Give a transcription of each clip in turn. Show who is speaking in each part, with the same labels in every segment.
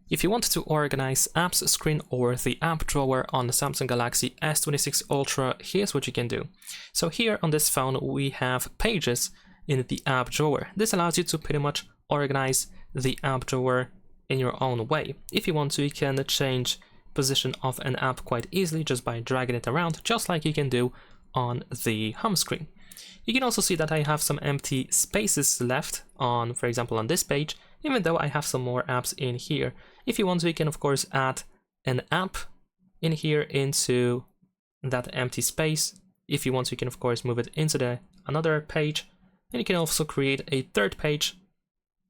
Speaker 1: If you want to organize apps screen or the app drawer on the Samsung Galaxy S26 Ultra, here's what you can do. So here on this phone, we have pages in the app drawer. This allows you to pretty much organize the app drawer in your own way. If you want to, you can change position of an app quite easily just by dragging it around, just like you can do on the home screen. You can also see that I have some empty spaces left on, for example, on this page, even though I have some more apps in here. If you want to, you can of course add an app in here into that empty space. If you want to, you can of course move it into another page, and you can also create a third page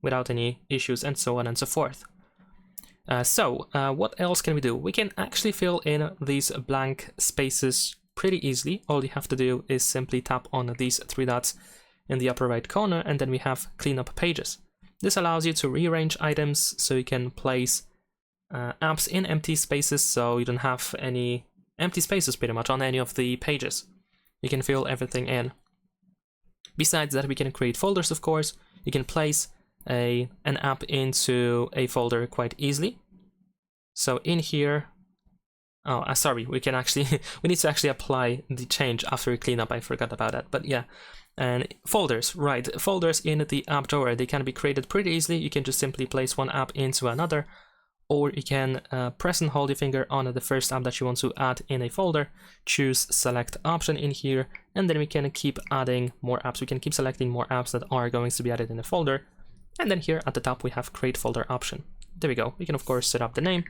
Speaker 1: without any issues, and so on and so forth. What else can we do? We can actually fill in these blank spaces pretty easily. All you have to do is simply tap on these three dots in the upper right corner, and then we have clean up pages. This allows you to rearrange items, so you can place apps in empty spaces, so you don't have any empty spaces pretty much on any of the pages. You can fill everything in. Besides that, we can create folders, of course. You can place an app into a folder quite easily. So in here, sorry, we can actually we need to actually apply the change after we clean up. I forgot about that, but yeah. And folders, right? Folders in the app drawer, they can be created pretty easily. You can just simply place one app into another, or you can press and hold your finger on the first app that you want to add in a folder, choose select option in here, and then we can keep adding more apps. We can keep selecting more apps that are going to be added in a folder. And then here at the top, we have create folder option. There we go. We can of course set up the name.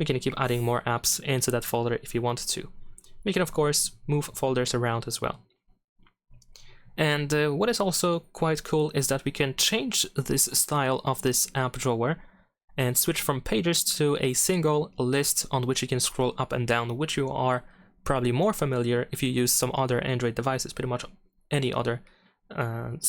Speaker 1: We can keep adding more apps into that folder if you want to. We can of course move folders around as well. And what is also quite cool is that we can change this style of this app drawer and switch from pages to a single list on which you can scroll up and down, which you are probably more familiar if you use some other Android devices, pretty much any other Android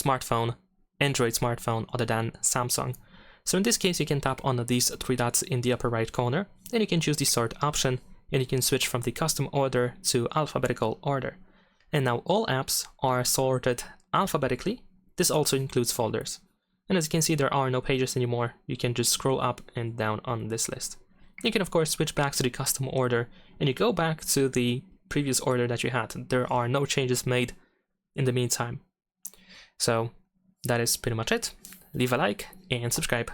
Speaker 1: smartphone other than Samsung. So in this case, you can tap on these three dots in the upper right corner, and you can choose the sort option, and you can switch from the custom order to alphabetical order. And now all apps are sorted alphabetically. This also includes folders. And as you can see, there are no pages anymore. You can just scroll up and down on this list. You can of course switch back to the custom order, and you go back to the previous order that you had. There are no changes made in the meantime. So that is pretty much it. Leave a like and subscribe.